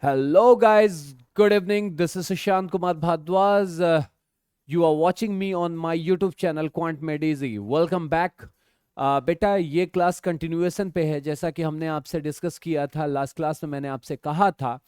Hello, guys. Good evening. This is Sushant Kumar Bhadwaj. You are watching me on my YouTube channel Quant Made Easy. Welcome back. बेटा ये class continuation पे है। जैसा कि हमने आपसे डिस्कस किया था लास्ट क्लास में, मैंने आपसे कहा था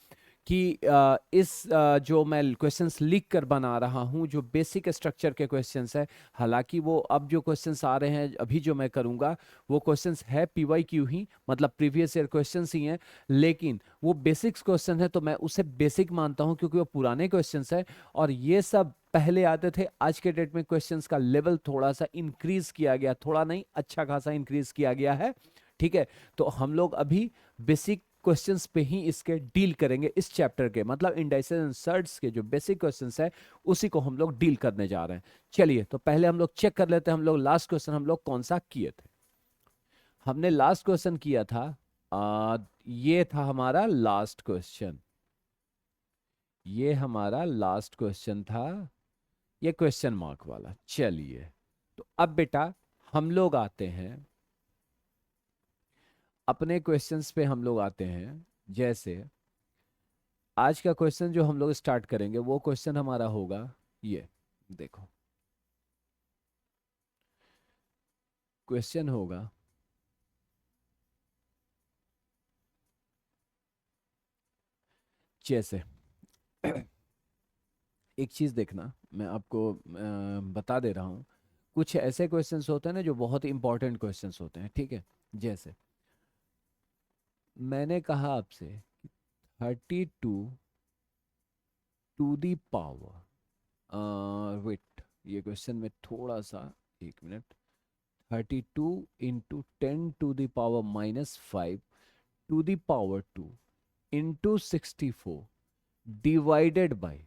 कि जो मैं क्वेश्चंस लिख कर बना रहा हूँ, जो बेसिक स्ट्रक्चर के क्वेश्चंस है। हालांकि वो अब जो क्वेश्चंस आ रहे हैं अभी जो मैं करूँगा वो क्वेश्चंस है पीवाईक्यू ही, मतलब प्रीवियस ईयर क्वेश्चंस ही हैं। लेकिन वो बेसिक्स क्वेश्चन है तो मैं उसे बेसिक मानता हूँ क्योंकि वो पुराने क्वेश्चंस है और ये सब पहले आते थे। आज के डेट में क्वेश्चंस का लेवल थोड़ा सा इंक्रीज किया गया, थोड़ा नहीं अच्छा खासा इंक्रीज किया गया है। ठीक है, तो हम लोग अभी बेसिक क्वेश्चंस पे ही इसके डील करेंगे। इस चैप्टर के मतलब इंडाइसेस एंड सर्ट्स के जो बेसिक क्वेश्चंस है उसी को हम लोग डील करने जा रहे हैं। चलिए, तो पहले हम लोग चेक कर लेते हैं हम लोग लास्ट क्वेश्चन हम लोग कौन सा किए थे। हमने लास्ट क्वेश्चन किया था, ये था हमारा लास्ट क्वेश्चन। ये हमारा लास्ट क्वेश्चन था, ये क्वेश्चन मार्क वाला। चलिए, तो अब बेटा हम लोग आते हैं अपने क्वेश्चंस पे, हम लोग आते हैं। जैसे आज का क्वेश्चन जो हम लोग स्टार्ट करेंगे वो क्वेश्चन हमारा होगा ये। देखो, क्वेश्चन होगा जैसे एक चीज देखना, मैं आपको बता दे रहा हूँ। कुछ ऐसे क्वेश्चंस होते हैं ना जो बहुत इंपॉर्टेंट क्वेश्चंस होते हैं। ठीक है, जैसे मैंने कहा आपसे 32 टू दी पावर, वेट, ये क्वेश्चन में थोड़ा सा, एक minute. 32 into 10 to the power -5 to the power 2 into 64 divided by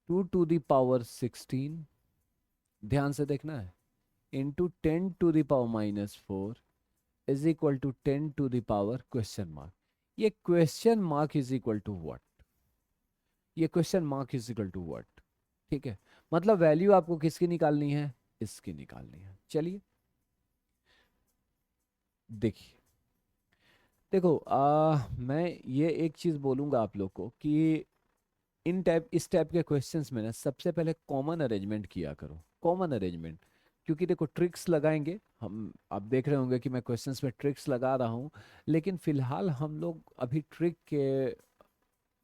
2 to the power 16, ध्यान से देखना है, into 10 to the power -4 is equal to 10 to the power question mark. ये question mark is equal to what? ये question mark is equal to what? ठीक है, मतलब value आपको किसकी निकालनी है? इसकी निकालनी है। चलिए देखिए, देखो मैं ये एक चीज बोलूंगा आप लोग को कि इस टाइप के क्वेश्चंस में ना सबसे पहले कॉमन अरेंजमेंट किया करो, कॉमन अरेंजमेंट। क्योंकि देखो ट्रिक्स लगाएंगे हम, आप देख रहे होंगे कि मैं क्वेश्चंस में ट्रिक्स लगा रहा हूँ। लेकिन फिलहाल हम लोग अभी ट्रिक के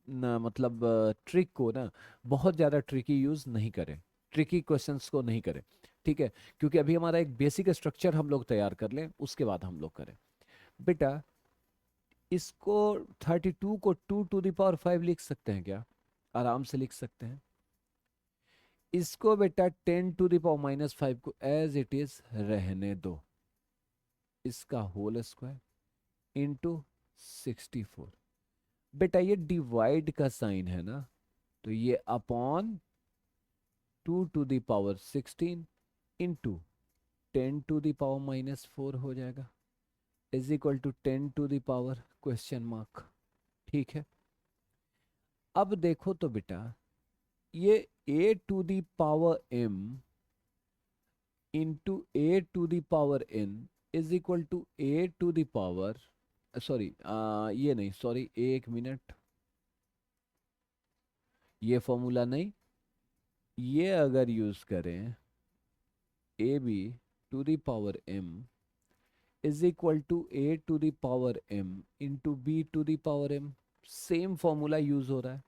ना, मतलब ट्रिक को ना बहुत ज़्यादा ट्रिकी यूज़ नहीं करें, ट्रिकी क्वेश्चंस को नहीं करें। ठीक है, क्योंकि अभी हमारा एक बेसिक स्ट्रक्चर हम लोग तैयार कर लें, उसके बाद हम लोग करें। बेटा इसको 32 को 2 टू द पावर 5 लिख सकते हैं क्या? आराम से लिख सकते हैं। इसको बेटा 10 टू द पावर -5 को एज इट इज रहने दो, इसका होल स्क्वायर इंटू 64। बेटा ये डिवाइड का साइन है ना, तो ये upon 2 to the power 16 into 10 to the power -4 हो जाएगा, is equal to 10 to the power question mark. ठीक है, अब देखो तो बेटा ये a to the power m into a to the power n is equal to a to the power, sorry ये नहीं, सॉरी एक मिनट, ये फॉर्मूला नहीं, ये अगर यूज करें ab to the power m is equal to a to the power m into b to the power m, same formula use हो रहा है।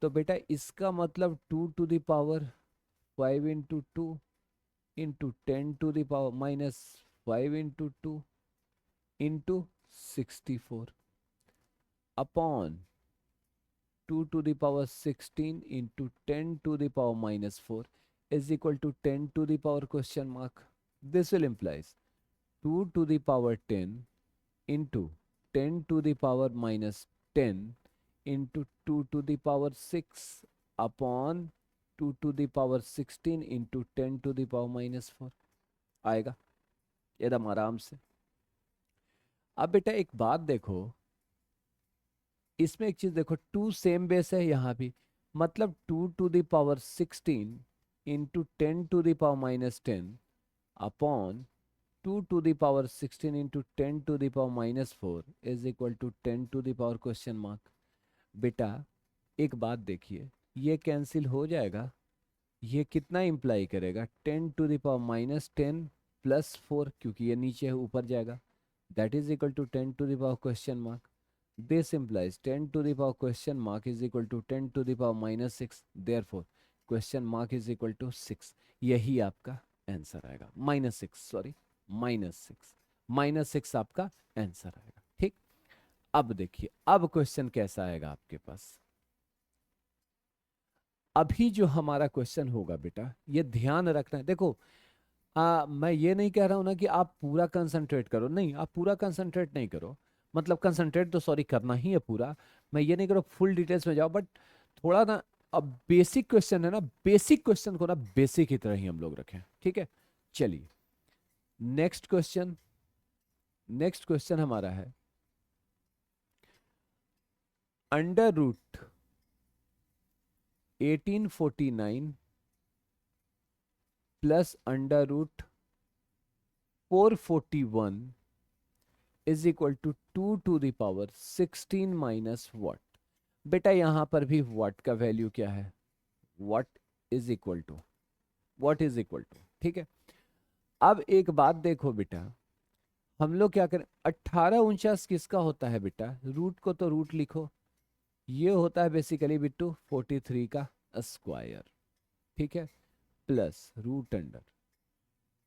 तो बेटा इसका मतलब 2 to the power 5 into 2 into 10 to the power -5 into 2 into 64 upon 2 to the power 16 into 10 to the power -4 is equal to 10 to the power question mark. This will implies 2 to the power 10 into 10 to the power -10 into 2 to the power 6 upon 2 to the power 16 into 10 to the power -4 आएगा एकदम आराम से। अब बेटा एक बात देखो, इसमें एक चीज देखो, टू सेम बेस है यहाँ भी, मतलब 2 to the power 16 into 10 to the power -10 upon 2 to the power 16 into 10 to the power -4 is equal to 10 to the power question mark. बेटा एक बात देखिए, ये कैंसिल हो जाएगा, ये कितना इम्प्लाई करेगा, 10⁻⁻10 प्लस 4, क्योंकि ये नीचे है ऊपर जाएगा, that is equal to 10⁻question mark. This implies 10⁻question mark is equal to 10⁻⁻6. Therefore, question mark is equal to 6. यही आपका आंसर आएगा, -6, सॉरी, -6, -6 आपका आंसर आएगा। ठीक, अब देखिए अब क्वेश्चन कैसा आएगा आपके पास। अभी जो हमारा क्वेश्चन होगा बेटा, ये ध्यान रखना है। देखो मैं ये नहीं कह रहा हूं ना कि आप पूरा कंसंट्रेट करो, नहीं, आप पूरा कंसंट्रेट नहीं करो, मतलब कंसंट्रेट तो सॉरी करना ही है पूरा, मैं ये नहीं करो फुल डिटेल्स में जाओ, बट थोड़ा ना, अब बेसिक क्वेश्चन है ना, बेसिक क्वेश्चन को ना बेसिक की तरह ही हम लोग रखें, ठीक है। चलिए नेक्स्ट क्वेश्चन, नेक्स्ट क्वेश्चन हमारा है under root 1849 plus under root 441 is equal to 2⁻16 minus what. बेटा यहां पर भी वॉट का वैल्यू क्या है, what is equal to, what is equal to, ठीक है। अब एक बात देखो बेटा, हम लोग क्या करें, 18 49 किसका होता है बेटा, रूट को तो रूट लिखो, ये होता है बेसिकली बिट्टू 43 का स्क्वायर, ठीक है, प्लस रूट अंडर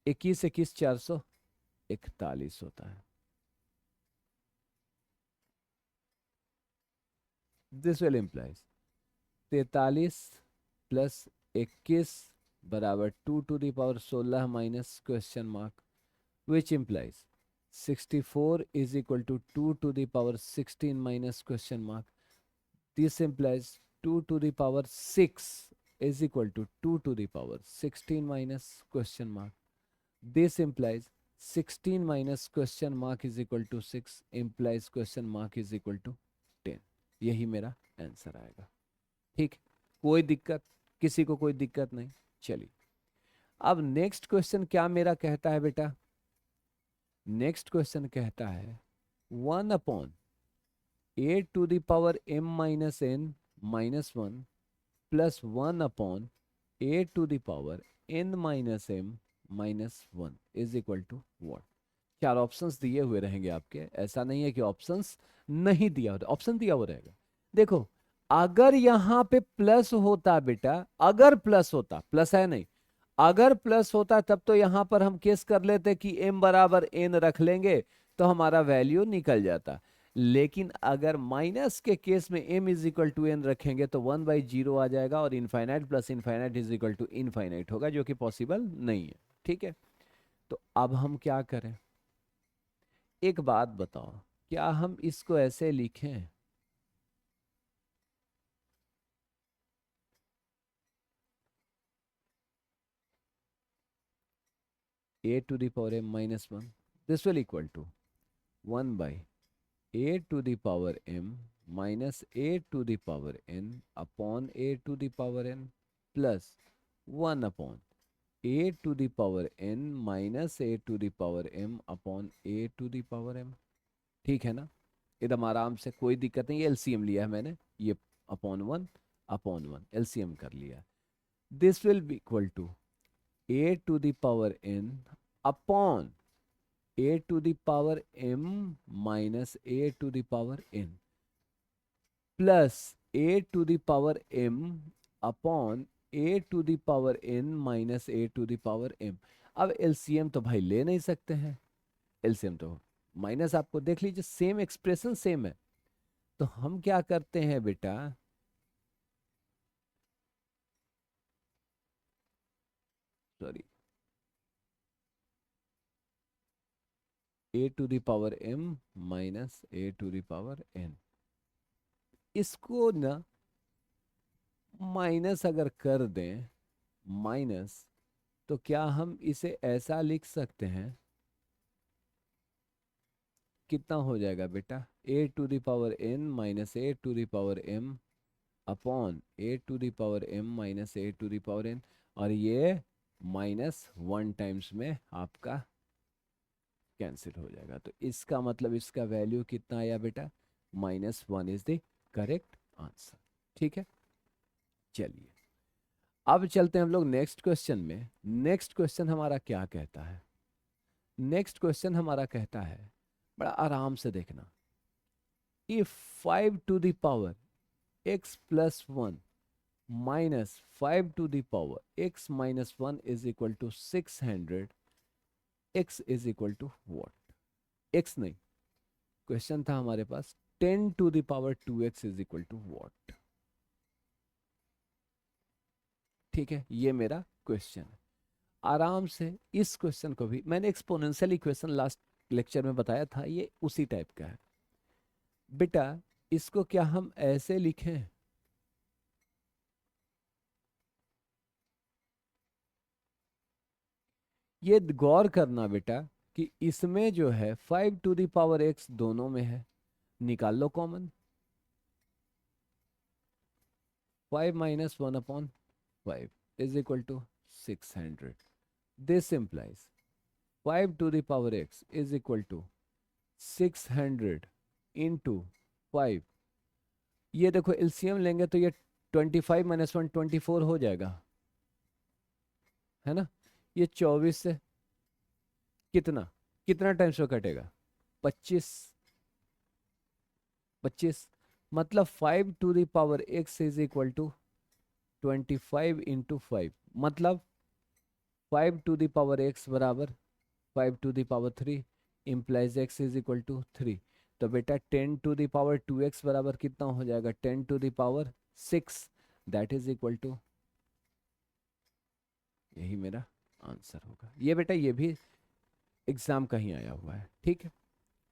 21 21 441 होता है। दिस विल इम्प्लाइज 43 प्लस 21 बराबर 2⁻16 minus question mark, which implies 64 is equal to 2⁻16 minus question mark. This implies 2⁻6 is equal to 2⁻16 minus question mark. This implies 16 minus question mark is equal to 6 implies question mark is equal to 10। यही मेरा answer आएगा। ठीक, कोई दिक्कत, किसी को कोई दिक्कत नहीं। चलिए अब नेक्स्ट क्वेश्चन क्या मेरा कहता है बेटा, नेक्स्ट क्वेश्चन कहता है 1/a⁻m−n−1 plus 1/a⁻n−m−1 is equal to what. चार ऑप्शंस दिए हुए रहेंगे आपके, ऐसा नहीं है कि ऑप्शंस नहीं दिया होता, ऑप्शन दिया हुआ रहेगा। देखो अगर यहां पे प्लस होता बेटा, अगर प्लस होता, प्लस है नहीं, अगर प्लस होता तब तो यहां पर हम केस कर लेते कि m बराबर n रख लेंगे तो हमारा वैल्यू निकल जाता। लेकिन अगर माइनस के केस में m is equal to N रखेंगे तो 1/0 आ जाएगा और infinite plus infinite is equal to infinite होगा, जो कि पॉसिबल नहीं है। ठीक है, तो अब हम क्या करें, एक बात बताओ, क्या हम इसको ऐसे लिखें, a⁻m−1, this will equal to 1/a⁻m−a⁻n upon a⁻n plus 1/a⁻n−a⁻m upon a⁻m। ठीक है ना, एकदम आराम से, कोई दिक्कत नहीं, एलसीएम लिया है मैंने, ये अपॉन वन एलसीएम कर लिया। This will be equal to a⁻n upon a⁻m−a⁻n plus a⁻m upon a⁻n−a⁻m। अब एलसीएम तो भाई ले नहीं सकते हैं, एलसीएम तो माइनस, आपको देख लीजिए सेम एक्सप्रेशन सेम है, तो हम क्या करते हैं बेटा, सॉरी, a⁻m−a⁻n, इसको ना माइनस अगर कर दें, माइनस, तो क्या हम इसे ऐसा लिख सकते हैं, कितना हो जाएगा बेटा, a⁻n−a⁻m अपॉन a⁻m−a⁻n, और ये -1 टाइम्स में आपका कैंसिल हो जाएगा, तो इसका मतलब इसका वैल्यू कितना आया बेटा, -1 इज द करेक्ट आंसर। ठीक है, चलिए अब चलते हैं हम लोग नेक्स्ट क्वेश्चन में। नेक्स्ट क्वेश्चन हमारा क्या कहता है? नेक्स्ट क्वेश्चन हमारा कहता है, बड़ा आराम से देखना, if 5 to the power x plus 1 minus 5 to the power x minus 1 is equal to 600, x is equal to what? x नहीं, क्वेश्चन था हमारे पास 10 to the power 2x is equal to what? ठीक है, ये मेरा क्वेश्चन है। आराम से इस क्वेश्चन को भी मैंने एक्सपोनेंशियल इक्वेशन लास्ट लेक्चर में बताया था, ये उसी टाइप का है बेटा। इसको क्या हम ऐसे लिखें? ये गौर करना बेटा कि इसमें जो है 5 टू द पावर x दोनों में है, निकाल लो common. 5 minus 1 upon 5 is equal to 600। This implies 5 to the power x is equal to 600 into 5। ये देखो एलसीएम लेंगे तो ये 25 माइनस 1 24 हो जाएगा, है ना? ये 24 से कितना कितना टाइम्स में कटेगा? 25। 25 मतलब 5 to the power x is equal to 25 into 5, मतलब 5 टू द पावर x बराबर 5 to the power 3 implies x is equal to 3। तो बेटा 10 टू द पावर 2x बराबर कितना हो जाएगा? 10 to the power 6, that is equal to, यही मेरा आंसर होगा। ये बेटा ये भी एग्जाम का ही आया हुआ है। ठीक है,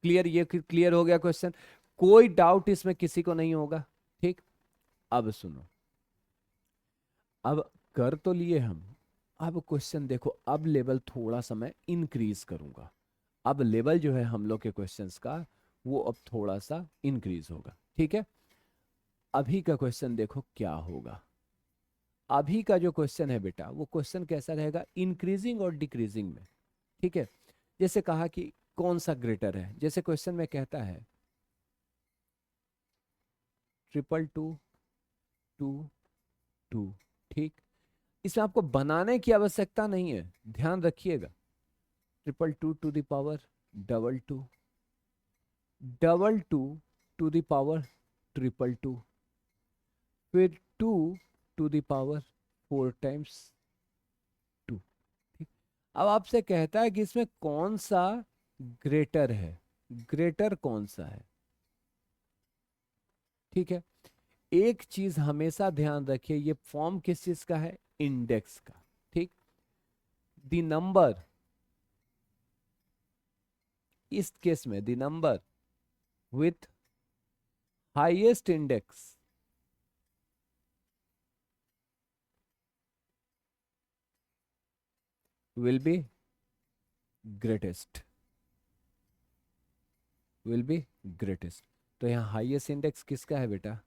क्लियर? ये क्लियर हो गया क्वेश्चन, कोई डाउट इसमें किसी को नहीं होगा? ठीक, अब सुनो, अब कर तो लिए हम, अब क्वेश्चन देखो, अब लेवल थोड़ा सा मैं इंक्रीज करूंगा। अब लेवल जो है हम लोग के क्वेश्चंस का वो अब थोड़ा सा इंक्रीज होगा। ठीक है, अभी का क्वेश्चन देखो क्या होगा। अभी का जो क्वेश्चन है बेटा वो क्वेश्चन कैसा रहेगा? इंक्रीजिंग और डिक्रीजिंग में। ठीक है, जैसे कहा कि कौन सा ग्रेटर है, जैसे क्वेश्चन में कहता है 222 2 2। ठीक, इसमें आपको बनाने की आवश्यकता नहीं है, ध्यान रखिएगा। 222 to the power 22 22 to the power 222, फिर 2 टू द पावर 4 टाइम्स 2। ठीक, अब आपसे कहता है कि इसमें कौन सा ग्रेटर है, ग्रेटर कौन सा है? ठीक है, एक चीज हमेशा ध्यान रखिए, ये फॉर्म किस चीज का है? इंडेक्स का। ठीक, द नंबर, इस केस में the number with highest index will be greatest, will be greatest. तो यहाँ हाईएस्ट इंडेक्स किसका है बेटा?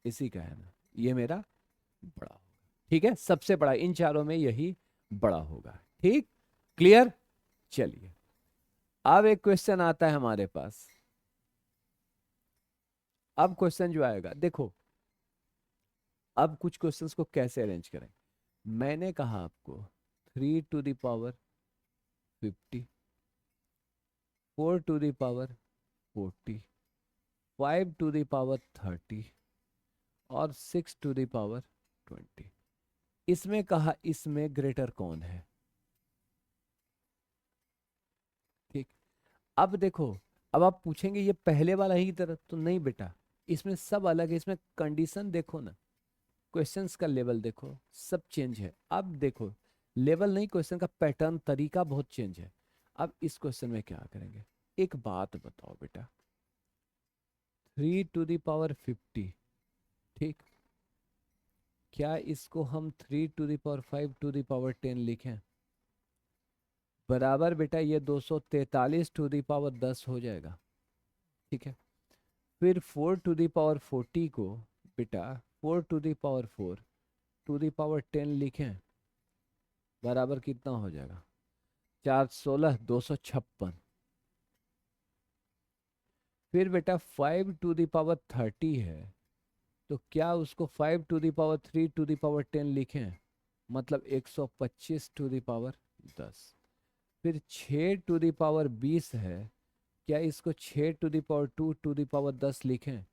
इसी का है ना, ये मेरा बड़ा होगा। ठीक है, सबसे बड़ा इन चारों में यही बड़ा होगा। ठीक, क्लियर? चलिए अब एक क्वेश्चन आता है हमारे पास। अब क्वेश्चन जो आएगा देखो, अब कुछ क्वेश्चंस को कैसे अरेंज करें। मैंने कहा आपको 3 to the power 50, 4 to the power 40, 5 to the power 30 और 6 टू द पावर 20। इसमें कहा इसमें ग्रेटर कौन है? ठीक, अब देखो, अब आप पूछेंगे ये पहले वाला ही तरह, तो नहीं बेटा, इसमें सब अलग है। इसमें कंडीशन देखो ना, क्वेश्चंस का लेवल देखो, सब चेंज है। अब देखो, लेवल नहीं, क्वेश्चन का पैटर्न, तरीका बहुत चेंज है। अब इस क्वेश्चन में क्या करेंगे? एक बात बताओ बेटा, 3 टू द पावर 50, ठीक, क्या इसको हम 3 to the power 5 to the power 10 लिखें? बराबर बेटा ये 243 टू द पावर 10 हो जाएगा। ठीक है, फिर 4 टू द पावर 40 को बेटा 4 to the power 4 to the power 10 लिखें, बराबर कितना हो जाएगा? 4 16 256। फिर बेटा 5 टू द पावर 30 है, तो क्या उसको 5⁻³ लिखें, मतलब 125⁻10। फिर 6⁻20 है, क्या इसको 6⁻²⁻10 लिखें,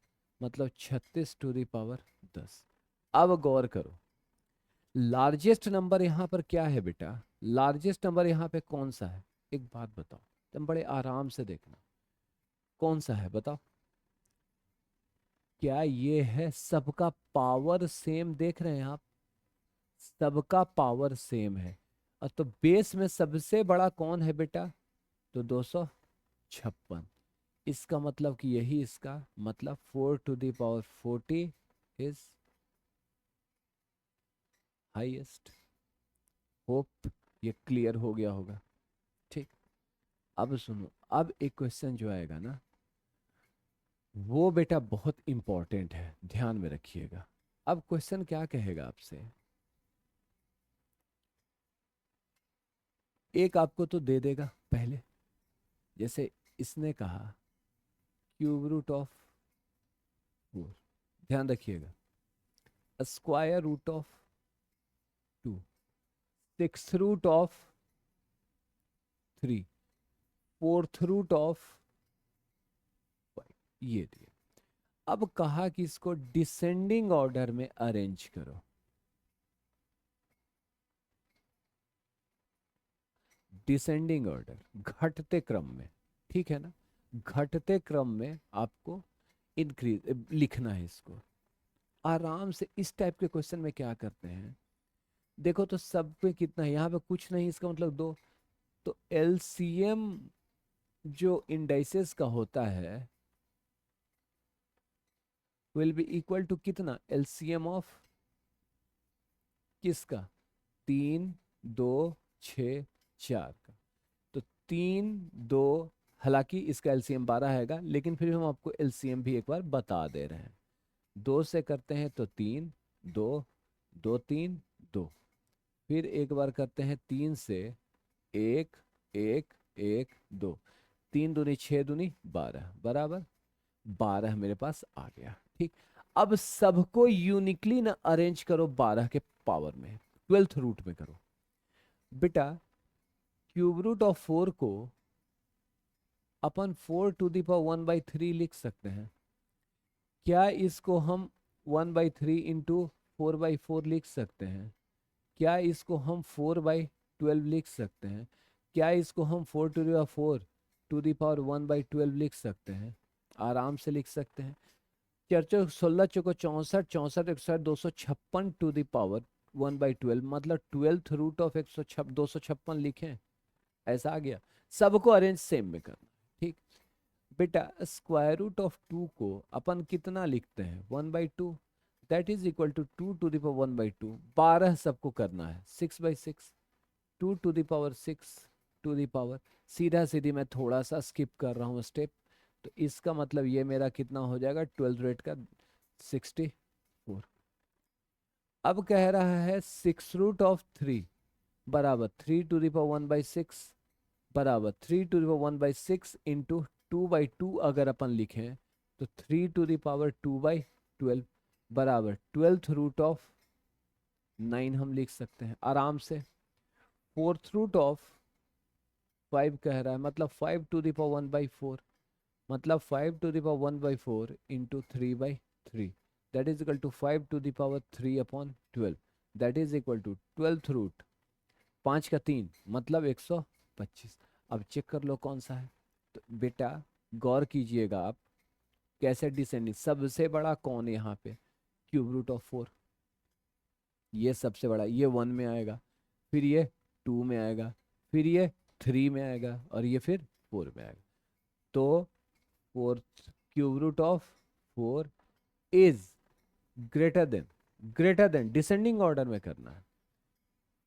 मतलब 36⁻10। अब गौर करो, लार्जेस्ट नंबर यहां पर क्या है बेटा, लार्जेस्ट नंबर यहां पे कौन सा है, एक बात बताओ, तुम बड़े आराम से देखना, कौन सा है बताओ। क्या ये है, सबका पावर सेम देख रहे हैं आप, सबका पावर सेम है। और तो बेस में सबसे बड़ा कौन है बेटा, तो 256। इसका मतलब कि यही इसका मतलब 4⁻40 इज हाईएस्ट। होप ये क्लियर हो गया होगा। ठीक, अब सुनो, अब एक क्वेश्चन जो आएगा ना, वो बेटा बहुत इंपॉर्टेंट है, ध्यान में रखिएगा। अब क्वेश्चन क्या कहेगा आपसे, एक आपको तो दे देगा पहले, जैसे इसने कहा √4, ध्यान रखिएगा, √2, 6√3, 4th√5, ये दिए। अब कहा कि इसको डिसेंडिंग ऑर्डर में अरेंज करो। डिसेंडिंग ऑर्डर, घटते क्रम में, ठीक है ना, घटते क्रम में आपको इंक्रीज लिखना है इसको। आराम से इस टाइप के क्वेश्चन में क्या करते हैं, देखो तो सब पे कितना है, यहाँ पे कुछ नहीं, इसका मतलब दो। तो एलसीएम जो इंडाइसेस का होता है विल बी इक्वल टू कितना, एलसीएम ऑफ किसका, 3, 2, 6, 4 का। तो 3, 2, हालांकि इसका एलसीएम 12 हैगा, लेकिन फिर हम आपको एलसीएम भी एक बार बता दे रहे हैं। 2 से करते हैं तो 3, 2, 2, 3, 2। फिर एक बार करते हैं 3 से, 1, 1, 1, 2, 3 दूनी 6 दूनी 12, बराबर 12 मेरे पास आ गया। ठीक, अब सबको यूनिकली ना अरेंज करो 12 के पावर में, 12th रूट में करो। बेटा √4 को अपन 4⁻1/3 लिख सकते हैं। क्या इसको हम 1/3 इंटू 4/4 लिख सकते हैं? क्या इसको हम 4/12 लिख सकते हैं? क्या इसको हम 4⁻4 लिख सकते हैं? आराम से लिख सकते हैं। 4×16 = 64, 64 × 256 मतलब 12th रूट ऑफ 256 लिखें, ऐसा आ गया। सबको अरेंज सेम में करना, ठीक। बेटा √2 को अपन कितना लिखते हैं, 1/2, दैट इज इक्वल टू 2⁻1/2। 12 सबको करना है, 6/6, 2⁻6 टू दी पावर, सीधा सीधी मैं थोड़ा सा स्किप कर रहा हूँ स्टेप। तो इसका मतलब ये मेरा कितना हो जाएगा, 12th रेट का 64। अब कह रहा है 6√3 बराबर 3⁻1/6 बराबर 3⁻1/6 इंटू 2/2। अगर अपन लिखें तो 3⁻2/12 बराबर 12th√9 हम लिख सकते हैं आराम से। 4th√5 कह रहा है, मतलब 5⁻1/4, मतलब 5⁻1/4 into 3/3, that is equal to 5⁻3/12, that is equal to 12th root 5 का 3 मतलब 125। अब चेक कर लो कौन सा है। तो बेटा गौर कीजिएगा आप, कैसे डिसेंडिंग, सबसे बड़ा कौन है यहाँ पे, √4, ये सबसे बड़ा, ये 1 में आएगा, फिर ये 2 में आएगा, फिर ये 3 में आएगा, और ये फिर 4 में आएगा। तो fourth √4 is greater than descending order में करना है,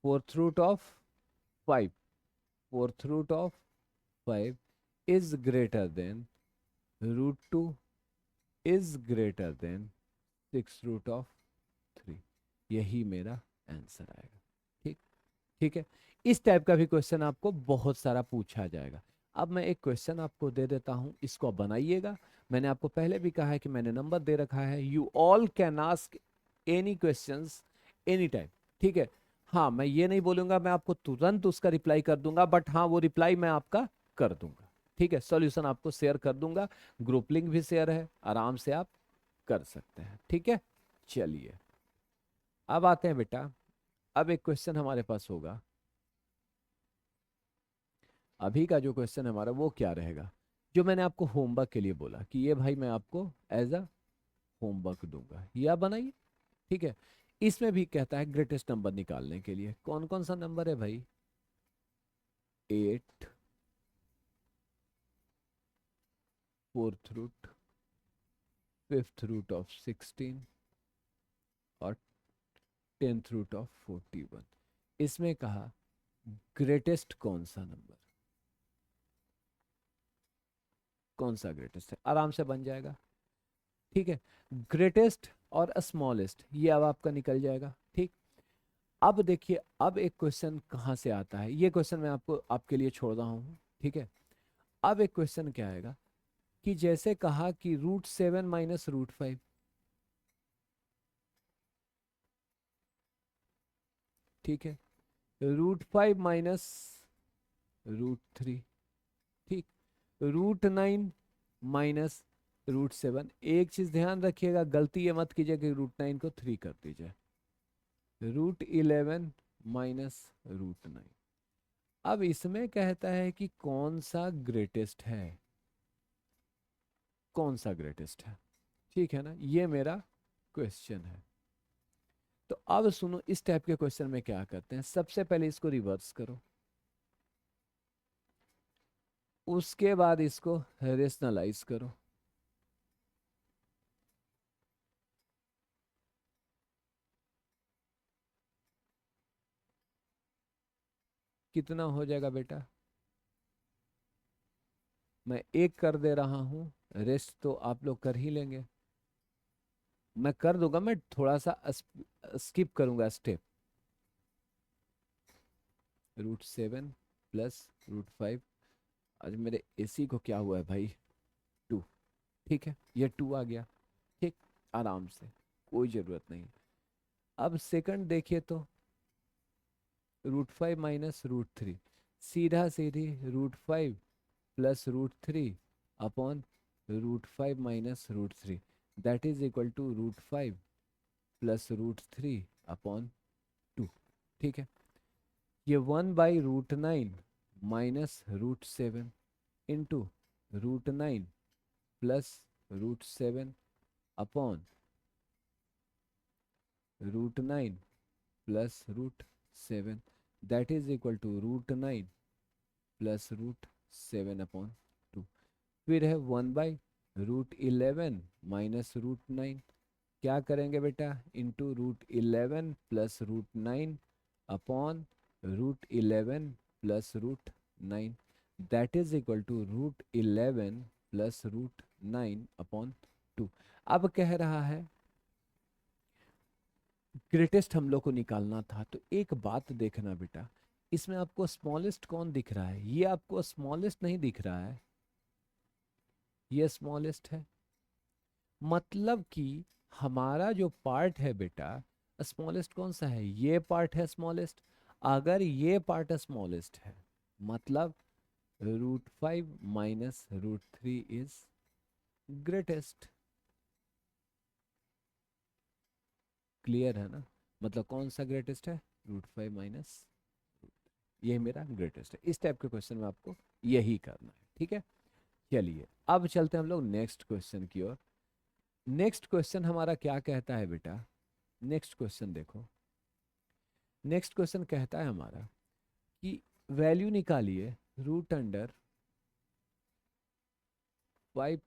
4th√5, 4th√5 is greater than √2 is greater than 6√3। यही मेरा आंसर आएगा। ठीक, ठीक है। इस टाइप का भी क्वेश्चन आपको बहुत सारा पूछा जाएगा। अब मैं एक क्वेश्चन आपको दे देता हूं, इसको आप बनाइएगा। मैंने आपको पहले भी कहा है कि मैंने नंबर दे रखा है, you all can ask any questions any time, ठीक है। हाँ, मैं ये नहीं बोलूंगा मैं आपको तुरंत उसका रिप्लाई कर दूंगा, बट हाँ वो रिप्लाई मैं आपका कर दूंगा, ठीक है। सॉल्यूशन आपको शेयर कर दूंगा, ग्रुप लिंक भी शेयर है, आराम से आप कर सकते हैं, ठीक है। चलिए अब आते हैं बेटा, अब एक क्वेश्चन हमारे पास होगा। अभी का जो क्वेश्चन हमारा वो क्या रहेगा, जो मैंने आपको होमवर्क के लिए बोला कि ये भाई मैं आपको एज अ होमवर्क दूंगा, ये आप बनाइए, ठीक है। इसमें भी कहता है ग्रेटेस्ट नंबर निकालने के लिए, कौन कौन सा नंबर है भाई, 8, fourth root, fifth root of 16 और 10th रूट ऑफ 41। इसमें कहा ग्रेटेस्ट कौन सा नंबर, कौन सा ग्रेटेस्ट है, आराम से बन जाएगा, ठीक है। ग्रेटेस्ट और स्मॉलेस्ट ये अब आपका निकल जाएगा, ठीक। अब देखिए, अब एक क्वेश्चन कहाँ से आता है, ये क्वेश्चन मैं आपको आपके लिए छोड़ रहा हूँ, ठीक है। अब एक क्वेश्चन क्या आएगा कि जैसे कहा कि √7 माइनस √5, ठीक है। √5 माइनस √3, ठीक। √9 माइनस √7। एक चीज ध्यान रखिएगा, गलती ये मत कीजिए कि √9 को 3 कर दीजिए। √11 माइनस √9। अब इसमें कहता है कि कौन सा ग्रेटेस्ट है, कौन सा ग्रेटेस्ट है, ठीक है ना, ये मेरा क्वेश्चन है। तो अब सुनो, इस टाइप के क्वेश्चन में क्या करते हैं, सबसे पहले इसको रिवर्स करो, उसके बाद इसको रेशनलाइज करो। कितना हो जाएगा बेटा, मैं एक कर दे रहा हूं, रेस्ट तो आप लोग कर ही लेंगे, मैं कर दूंगा, मैं थोड़ा सा स्किप करूंगा स्टेप। √7 प्लस √5, आज मेरे एसी को क्या हुआ है भाई, 2, ठीक है, ये 2 आ गया, ठीक, आराम से, कोई जरूरत नहीं। अब सेकंड देखिए तो, √5 माइनस √3, सीधा सीधी √5 plus √3 upon √5 minus √3, that is equal to √5 plus √3 upon 2, ठीक है। ये 1/√9 minus √7 into √9 plus √7 upon √9 plus √7, that is equal to √9 plus √7 upon 2। फिर है 1/√11 माइनस √9, क्या करेंगे बेटा, into √11 plus √9 upon √11 plus √9, that is equal to √11 plus √9 upon 2। अब कह रहा है ग्रेटेस्ट हम लोग को निकालना था, तो एक बात देखना बेटा, इसमें आपको स्मॉलेस्ट कौन दिख रहा है, ये आपको स्मॉलेस्ट नहीं दिख रहा है, ये स्मॉलेस्ट है, मतलब कि हमारा जो पार्ट है बेटा, स्मॉलेस्ट कौन सा है, ये पार्ट है स्मॉलेस्ट। अगर ये पार्ट स्मॉलेस्ट है, मतलब √5 माइनस √3 इज ग्रेटेस्ट, क्लियर है ना, मतलब कौन सा ग्रेटेस्ट है, √5 माइनस, ये मेरा ग्रेटेस्ट है। इस टाइप के क्वेश्चन में आपको यही करना है, ठीक है। चलिए अब चलते हैं हम लोग नेक्स्ट क्वेश्चन की ओर। नेक्स्ट क्वेश्चन हमारा क्या कहता है बेटा, नेक्स्ट क्वेश्चन देखो, नेक्स्ट क्वेश्चन कहता है हमारा कि वैल्यू निकालिए √5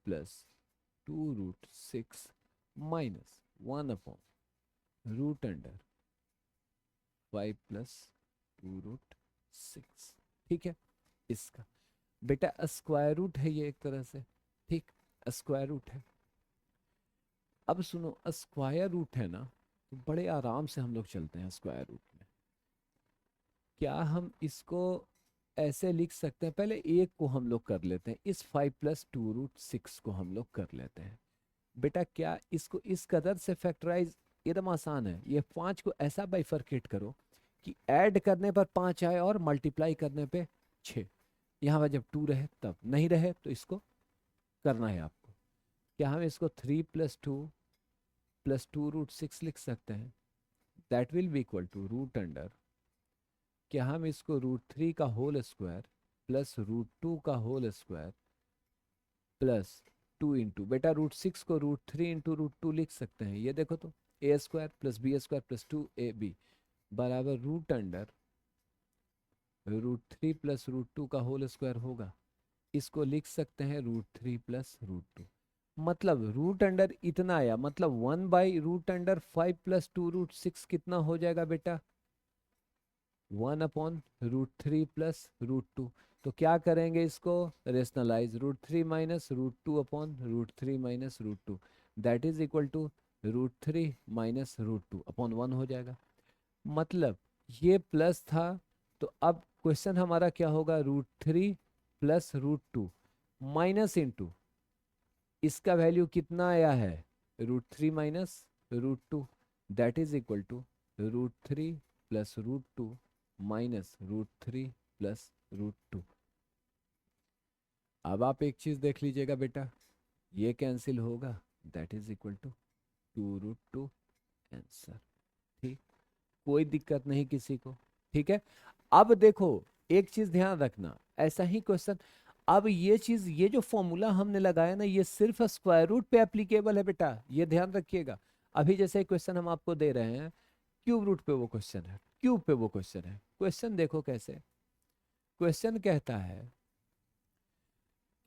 प्लस 2√6 माइनस 1/√5 प्लस 2√6, ठीक है। इसका बेटा स्क्वायर रूट है ये एक तरह से, ठीक, स्क्वायर रूट है। अब सुनो, स्क्वायर रूट है ना, तो बड़े आराम से हम लोग चलते हैं स्क्वायर रूट में। क्या हम इसको ऐसे लिख सकते हैं, पहले एक को हम लोग कर लेते हैं, इस 5 + 2√6 को हम लोग कर लेते हैं। बेटा क्या इसको इस कदर से फैक्टराइज, एकदम आसान है। ये 5 को ऐसा बाइफरकेट करो कि ऐड करने पर 5 आए और मल्टीप्लाई करने पे 6। यहाँ पर जब 2 रहे तब, नहीं रहे तो इसको करना है आपको। क्या हम इसको 3 + 2 + 2√6 लिख सकते हैं? That will be equal to root under, क्या हम इसको √3 का होल स्क्वायर प्लस √2 का होल स्क्वायर प्लस 2 इंटू, बेटा √6 को √3 इंटू √2 लिख सकते हैं। ये देखो तो a² + b² + 2ab बराबर रूट अंडर √3 + √2 का होल स्क्वायर होगा। इसको लिख सकते हैं √3 + √2, मतलब रूट अंडर इतना आया, मतलब 1/√5 + 2√6 कितना हो जाएगा बेटा? 1/√3 + √2। तो क्या करेंगे इसको rationalize, √3 - √2/√3 - √2 that is equal to √3 - √2/1 हो जाएगा। मतलब ये प्लस था, तो अब क्वेश्चन हमारा क्या होगा? √3 + √2 माइनस इंटू इसका वैल्यू कितना आया है? √3 - √2 that is equal to √3 + √2 minus √3 + √2। अब आप एक चीज देख लीजिएगा बेटा, ये कैंसिल होगा, that is equal to 2√2 answer. ठीक, कोई दिक्कत नहीं किसी को, ठीक है। अब देखो एक चीज ध्यान रखना, ऐसा ही क्वेश्चन, अब ये चीज, ये जो फॉर्मूला हमने लगाया ना, ये सिर्फ स्क्वायर रूट पे एप्लीकेबल है बेटा, ये ध्यान रखिएगा। अभी जैसे क्वेश्चन हम आपको दे रहे हैं, क्यूब रूट पे वो क्वेश्चन है, क्यूब पे वो क्वेश्चन है। क्वेश्चन देखो कैसे, क्वेश्चन कहता है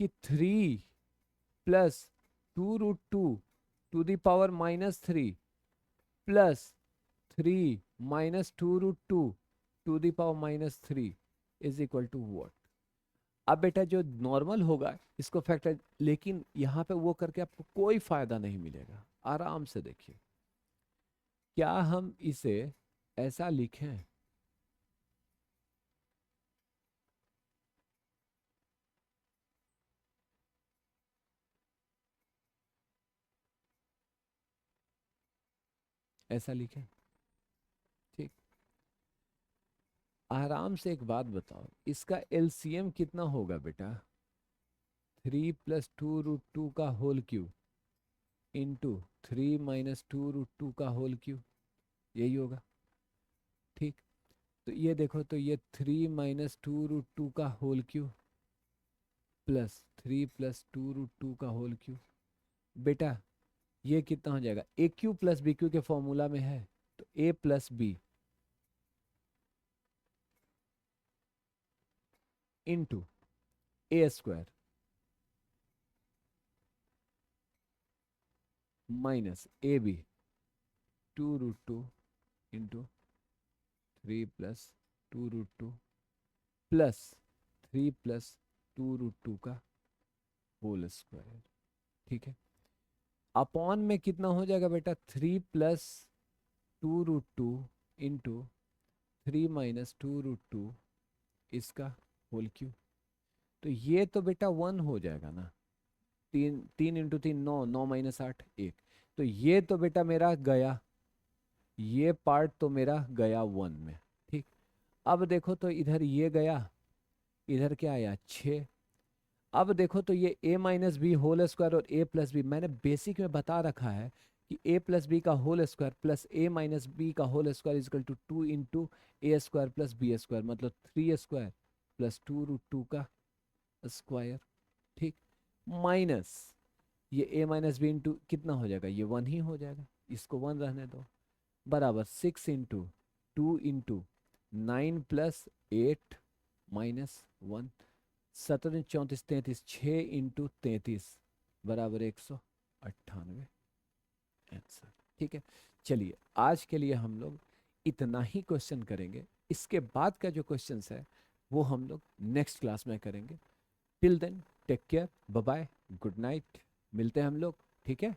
कि 3 + 2√2 to the power -3 plus 3 - 2√2 to the power -3 is equal to what? अब बेटा जो नॉर्मल होगा इसको फैक्टर, लेकिन यहाँ पे वो करके आपको कोई फायदा नहीं मिलेगा। आराम से देखिए, क्या हम इसे ऐसा लिखें, ऐसा लिखें? ठीक, आराम से एक बात बताओ, इसका एलसीएम कितना होगा बेटा? 3 + 2√2 का होल क्यूब इंटू 3 - 2√2 का होल क्यूब, यही होगा। ठीक, तो ये देखो, तो ये 3 - 2√2 का होल क्यूब प्लस 3 + 2√2 का होल क्यूब, बेटा ये कितना हो जाएगा? ए क्यू प्लस बी क्यू के फॉर्मूला में है, तो a + b into a² minus ab 2√2 into 3 + 2√2 plus 3 + 2√2 का होल स्क्वायर। ठीक है, अपॉन में कितना हो जाएगा बेटा? 3 + 2√2 इंटू 3 - 2√2 इसका होल क्यूब। तो ये तो बेटा 1 हो जाएगा ना, 3 इंटू 3 9, 9 - 8 1, तो ये तो बेटा मेरा गया, ये पार्ट तो मेरा गया 1 में। ठीक, अब देखो तो इधर ये गया, इधर क्या आया? 6। अब देखो तो ये a - b होल स्क्वायर और a + b, मैंने बेसिक में बता रखा है कि a + b का whole square plus a - b का whole square is equal to 2 into a² + b², मतलब 3² + 2√2 का स्क्वायर। ठीक, माइनस ये a - b इंटू कितना हो जाएगा? ये 1 ही हो जाएगा, इसको 1 रहने दो, बराबर 6 इंटू 2 इंटू 9 + 8 -1, 17 34 33, 6 इंटू 33 बराबर 198 आंसर। ठीक है, चलिए आज के लिए हम लोग इतना ही क्वेश्चन करेंगे, इसके बाद का जो क्वेश्चन है वो हम लोग नेक्स्ट क्लास में करेंगे। Till then take care, bye bye, good night, मिलते हैं हम लोग। ठीक है।